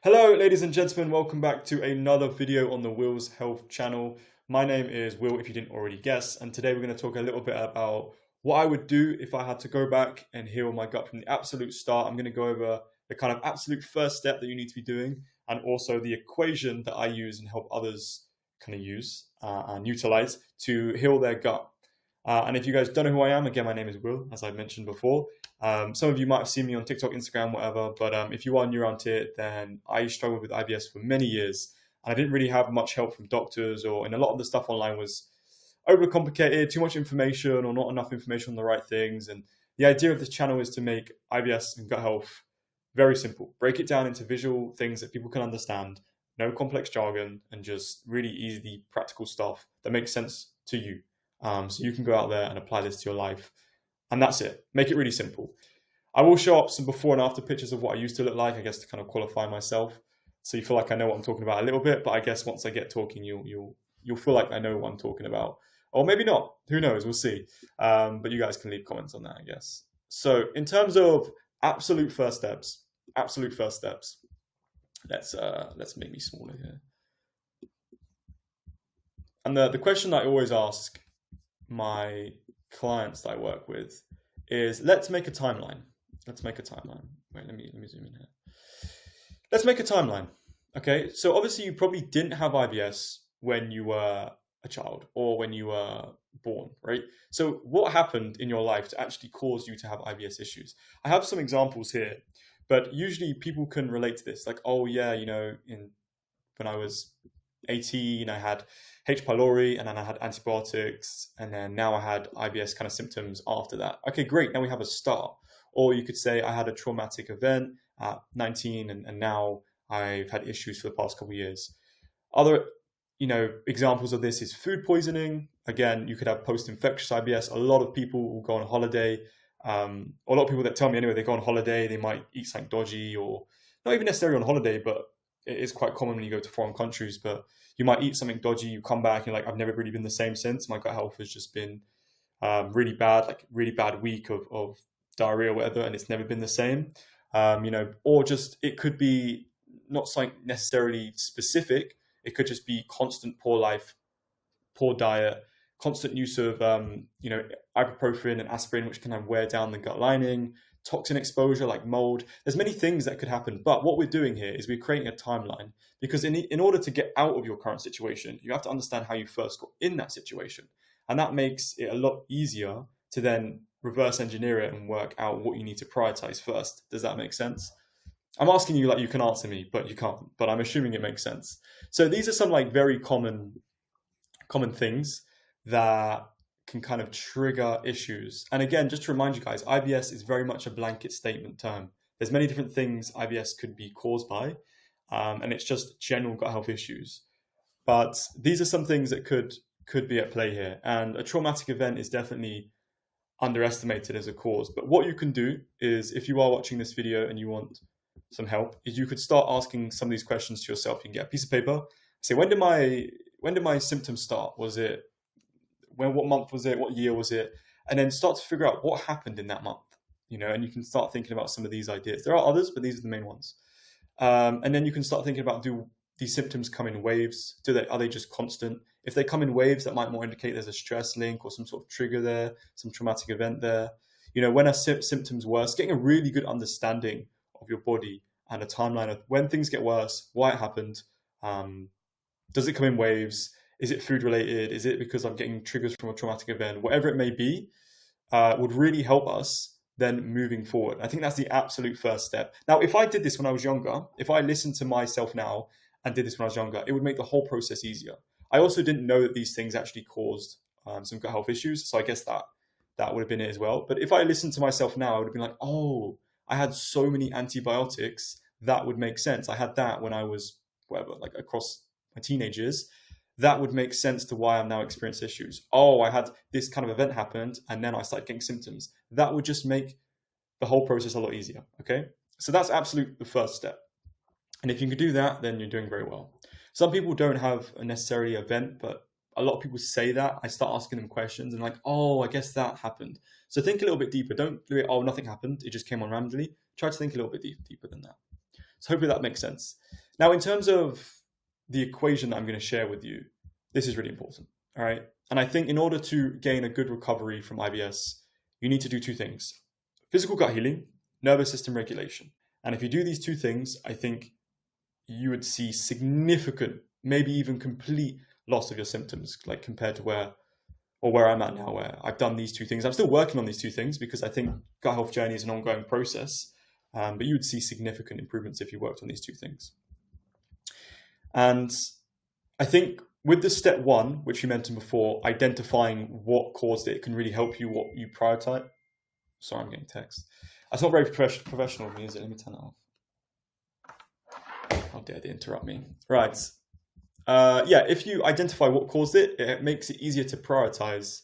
Hello, ladies and gentlemen. Welcome back to another video on the Will's Health channel. My name is Will, if you didn't already guess, and today we're going to talk a little bit about what I would do if I had to go back and heal my gut from the absolute start. I'm going to go over the kind of absolute first step that you need to be doing, and also the equation that I use and help others kind of use and utilize to heal their gut. And if you guys don't know who I am, again, my name is Will, as I mentioned before. Some of you might have seen me on TikTok, Instagram, whatever, but if you are new around here, then I struggled with IBS for many years, and I didn't really have much help from doctors, and a lot of the stuff online was overcomplicated, too much information, or not enough information on the right things. And the idea of this channel is to make IBS and gut health very simple. Break it down into visual things that people can understand, no complex jargon, and just really easy, practical stuff that makes sense to you. So you can go out there and apply this to your life. And that's it. Make it really simple. I will show up some before and after pictures of what I used to look like, I guess, to kind of qualify myself. So you feel like I know what I'm talking about a little bit, but I guess once I get talking, you'll feel like I know what I'm talking about. Or maybe not. Who knows? We'll see. But you guys can leave comments on that, I guess. So in terms of absolute first steps, let's make me smaller here. And the question I always ask my clients that I work with is, let's make a timeline. Wait, let me zoom in here. Let's make a timeline. Okay, so obviously you probably didn't have IBS when you were a child or when you were born, right? So what happened in your life to actually cause you to have IBS issues? I have some examples here, but usually people can relate to this. Like, oh yeah, when I was 18, I had H. pylori, and then I had antibiotics, and then now I had IBS kind of symptoms after that. Okay, great. Now we have a start. Or you could say I had a traumatic event at 19, and now I've had issues for the past couple of years. Other, examples of this is food poisoning. Again, you could have post-infectious IBS. A lot of people will go on holiday. A lot of people that tell me anyway, they go on holiday, they might eat something dodgy, or not even necessarily on holiday, but it is quite common when you go to foreign countries, but you might eat something dodgy, you come back and like, I've never really been the same since. My gut health has just been really bad, like really bad week of diarrhea or whatever, and it's never been the same. Or just, it could be not something necessarily specific. It could just be constant poor life, poor diet, constant use of, ibuprofen and aspirin, which can wear down the gut lining, toxin exposure like mold. There's many things that could happen, but what we're doing here is we're creating a timeline, because in order to get out of your current situation, you have to understand how you first got in that situation. And that makes it a lot easier to then reverse engineer it and work out what you need to prioritize first. Does that make sense? I'm asking you like you can answer me, but you can't, but I'm assuming it makes sense. So these are some like very common things that can kind of trigger issues. And again, just to remind you guys, IBS is very much a blanket statement term. There's many different things IBS could be caused by, and it's just general gut health issues. But these are some things that could be at play here. And a traumatic event is definitely underestimated as a cause. But what you can do is, if you are watching this video and you want some help, is you could start asking some of these questions to yourself. You can get a piece of paper, say, when did my symptoms start? What month was it? What year was it? And then start to figure out what happened in that month, and you can start thinking about some of these ideas. There are others, but these are the main ones. And then you can start thinking about, do these symptoms come in waves? Are they just constant? If they come in waves, that might more indicate there's a stress link or some sort of trigger there, some traumatic event there. When are symptoms worse? Getting a really good understanding of your body and a timeline of when things get worse, why it happened. Does it come in waves? Is it food related? Is it because I'm getting triggers from a traumatic event? Whatever it may be, would really help us then moving forward. I think that's the absolute first step. Now, if I did this when I was younger, if I listened to myself now and did this when I was younger, it would make the whole process easier. I also didn't know that these things actually caused some gut health issues. So I guess that would have been it as well. But if I listened to myself now, I would have been like, oh, I had so many antibiotics. That would make sense. I had that when I was like across my teenage years. That would make sense to why I'm now experiencing issues. Oh, I had this kind of event happened, and then I started getting symptoms. That would just make the whole process a lot easier, okay? So that's absolutely the first step. And if you can do that, then you're doing very well. Some people don't have a necessary event, but a lot of people say that. I start asking them questions and like, oh, I guess that happened. So think a little bit deeper. Don't do it, oh, nothing happened. It just came on randomly. Try to think a little bit deeper than that. So hopefully that makes sense. Now, in terms of the equation that I'm going to share with you, this is really important. All right. And I think in order to gain a good recovery from IBS, you need to do two things: physical gut healing, nervous system regulation. And if you do these two things, I think you would see significant, maybe even complete loss of your symptoms, like compared to where I'm at now, where I've done these two things. I'm still working on these two things because I think gut health journey is an ongoing process. But you would see significant improvements if you worked on these two things. And I think with the step one, which you mentioned before, identifying what caused it can really help you what you prioritize. Sorry, I'm getting text. That's not very professional of me, is it? Let me turn that off. How dare they interrupt me? Right. Yeah, if you identify what caused it, it makes it easier to prioritize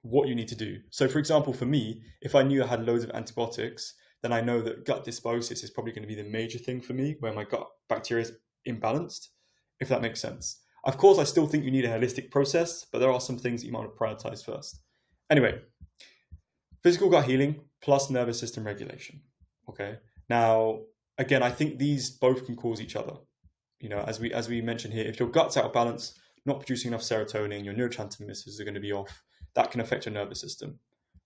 what you need to do. So for example, for me, if I knew I had loads of antibiotics, then I know that gut dysbiosis is probably going to be the major thing for me, where my gut bacteria is imbalanced, if that makes sense. Of course, I still think you need a holistic process, but there are some things that you might want to prioritize first. Anyway, physical gut healing plus nervous system regulation. Okay. Now, again, I think these both can cause each other. You know, as we mentioned here, if your gut's out of balance, not producing enough serotonin, your neurotransmitters are going to be off. That can affect your nervous system,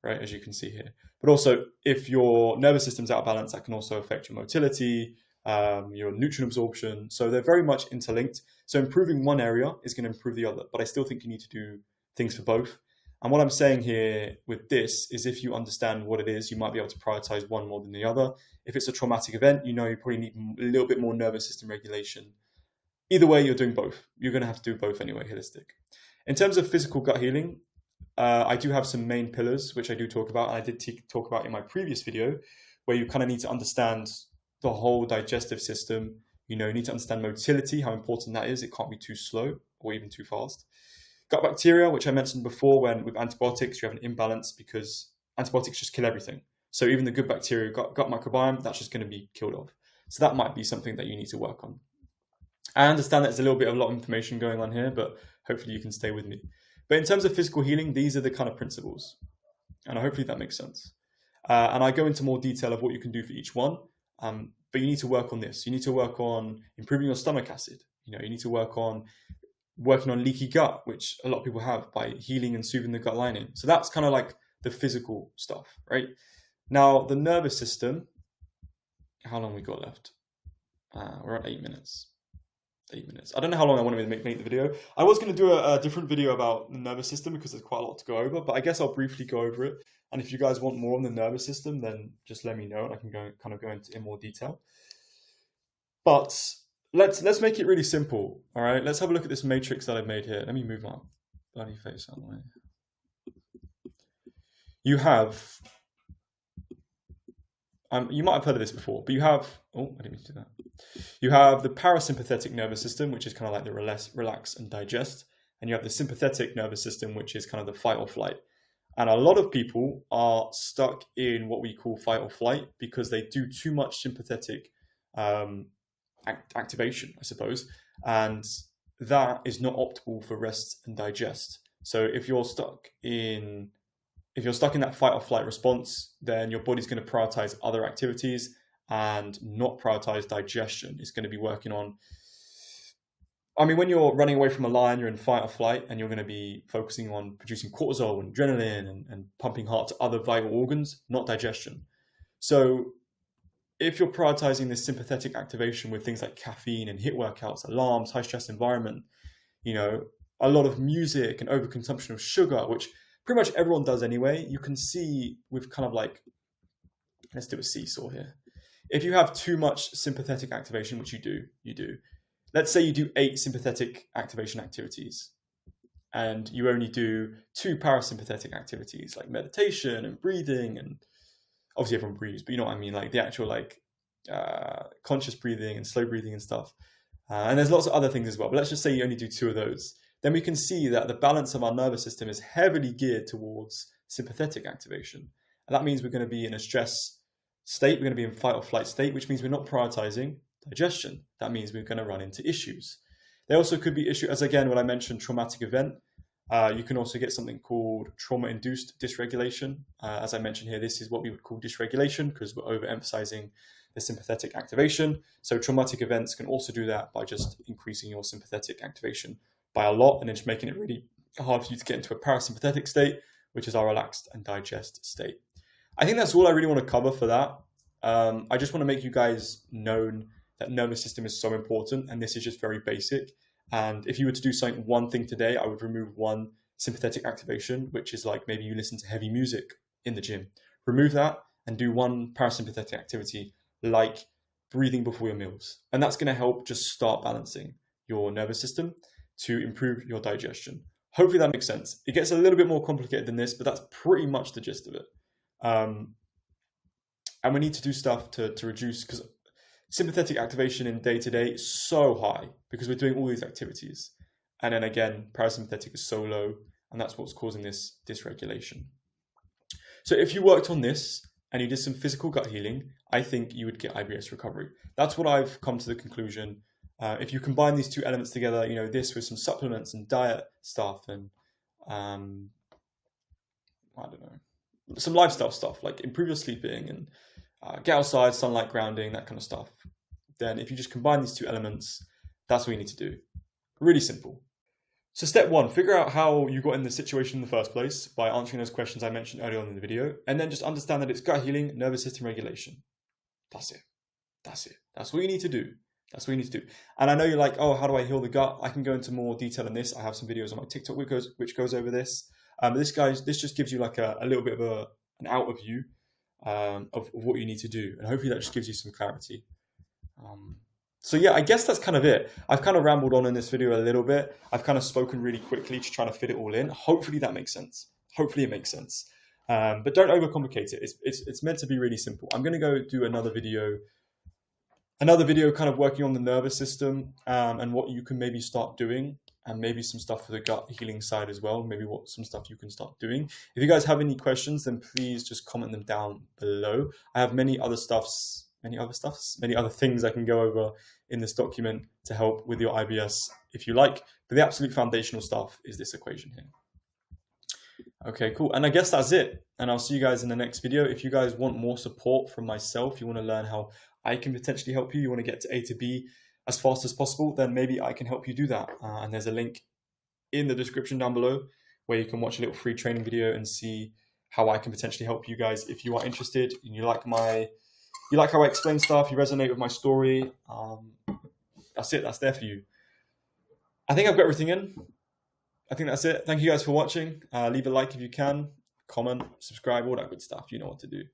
right? As you can see here. But also, if your nervous system's out of balance, that can also affect your motility, your nutrient absorption. So they're very much interlinked. So improving one area is going to improve the other. But I still think you need to do things for both. And what I'm saying here with this is, if you understand what it is, you might be able to prioritize one more than the other. If it's a traumatic event, you know you probably need a little bit more nervous system regulation. Either way, you're doing both. You're going to have to do both anyway, holistic. In terms of physical gut healing, I do have some main pillars, which I do talk about. And I did talk about in my previous video, where you kind of need to understand the whole digestive system. You know, you need to understand motility, how important that is. It can't be too slow or even too fast. Gut bacteria, which I mentioned before, when with antibiotics, you have an imbalance because antibiotics just kill everything. So even the good bacteria, gut microbiome, that's just going to be killed off. So that might be something that you need to work on. I understand that there's a lot of information going on here, but hopefully you can stay with me. But in terms of physical healing, these are the kind of principles. And hopefully that makes sense. And I go into more detail of what you can do for each one. But you need to work on this. You need to work on improving your stomach acid. You know, you need to working on leaky gut, which a lot of people have, by healing and soothing the gut lining. So that's kind of like the physical stuff, right? Now, the nervous system, how long we got left? We're at 8 minutes. 8 minutes. I don't know how long I want to make the video. I was going to do a different video about the nervous system because there's quite a lot to go over, but I guess I'll briefly go over it. And if you guys want more on the nervous system, then just let me know and I can go into in more detail. But let's make it really simple. All right, let's have a look at this matrix that I've made here. Let me move my bloody face out of the way. You have, you might have heard of this before, but you have, oh, I didn't mean to do that. You have the parasympathetic nervous system, which is kind of like the relax and digest. And you have the sympathetic nervous system, which is kind of the fight or flight. And a lot of people are stuck in what we call fight or flight because they do too much sympathetic activation, I suppose. And that is not optimal for rest and digest. So if you're stuck in that fight or flight response, then your body's going to prioritize other activities and not prioritize digestion. It's going to be working on, when you're running away from a lion, you're in fight or flight, and you're going to be focusing on producing cortisol and adrenaline and pumping heart to other vital organs, not digestion. So if you're prioritizing this sympathetic activation with things like caffeine and HIIT workouts, alarms, high stress environment, a lot of music and overconsumption of sugar, which pretty much everyone does anyway, you can see with kind of like, let's do a seesaw here. If you have too much sympathetic activation, which you do. Let's say you do 8 sympathetic activation activities and you only do 2 parasympathetic activities like meditation and breathing, and obviously everyone breathes, but you know what I mean, like the actual conscious breathing and slow breathing and stuff. And there's lots of other things as well, but let's just say you only do 2 of those. Then we can see that the balance of our nervous system is heavily geared towards sympathetic activation. And that means we're going to be in a stress state, we're going to be in fight or flight state, which means we're not prioritizing digestion. That means we're going to run into issues. There also could be issues, as again, when I mentioned traumatic event, you can also get something called trauma-induced dysregulation. As I mentioned here, this is what we would call dysregulation because we're overemphasizing the sympathetic activation. So traumatic events can also do that by just increasing your sympathetic activation by a lot and then just making it really hard for you to get into a parasympathetic state, which is our relaxed and digest state. I think that's all I really want to cover for that. I just want to make you guys known that nervous system is so important, and this is just very basic. And if you were to do something, one thing today, I would remove one sympathetic activation, which is like maybe you listen to heavy music in the gym. Remove that and do one parasympathetic activity like breathing before your meals. And that's going to help just start balancing your nervous system to improve your digestion. Hopefully that makes sense. It gets a little bit more complicated than this, but that's pretty much the gist of it. And we need to do stuff to reduce, because sympathetic activation in day-to-day is so high because we're doing all these activities. And then again, parasympathetic is so low, and that's what's causing this dysregulation. So if you worked on this and you did some physical gut healing, I think you would get IBS recovery. That's what I've come to the conclusion. If you combine these two elements together, you know, this with some supplements and diet stuff and I don't know, some lifestyle stuff like improve your sleeping and get outside, sunlight, grounding, that kind of stuff. Then if you just combine these two elements, that's what you need to do. Really simple. So step one, figure out how you got in this situation in the first place by answering those questions I mentioned earlier on in the video, and then just understand that it's gut healing, nervous system regulation. That's it. That's it. That's what you need to do. That's what you need to do. And I know you're like, oh, how do I heal the gut? I can go into more detail on this. I have some videos on my TikTok which goes over this. This just gives you like a little bit of an out view of what you need to do. And hopefully that just gives you some clarity. So yeah, I guess that's kind of it. I've kind of rambled on in this video a little bit. I've kind of spoken really quickly to try to fit it all in. Hopefully that makes sense. Hopefully it makes sense. But don't overcomplicate it. It's meant to be really simple. I'm going to go do another video kind of working on the nervous system and what you can maybe start doing, and maybe some stuff for the gut healing side as well, maybe some stuff you can start doing. If you guys have any questions, then please just comment them down below. I have many other things I can go over in this document to help with your IBS if you like, but the absolute foundational stuff is this equation here. Okay, cool. And I guess that's it. And I'll see you guys in the next video. If you guys want more support from myself, you want to learn how I can potentially help you, you want to get to A to B as fast as possible, then maybe I can help you do that. And there's a link in the description down below where you can watch a little free training video and see how I can potentially help you guys if you are interested and you like how I explain stuff, you resonate with my story. That's it. That's there for you. I think I've got everything in. I think that's it. Thank you guys for watching. Leave a like if you can, comment, subscribe, all that good stuff. You know what to do.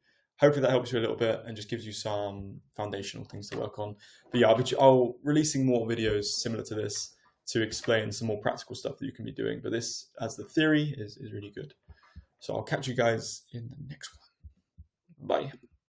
Hopefully that helps you a little bit and just gives you some foundational things to work on. But yeah, I'll releasing more videos similar to this to explain some more practical stuff that you can be doing. But this, as the theory, is really good. So I'll catch you guys in the next one. Bye.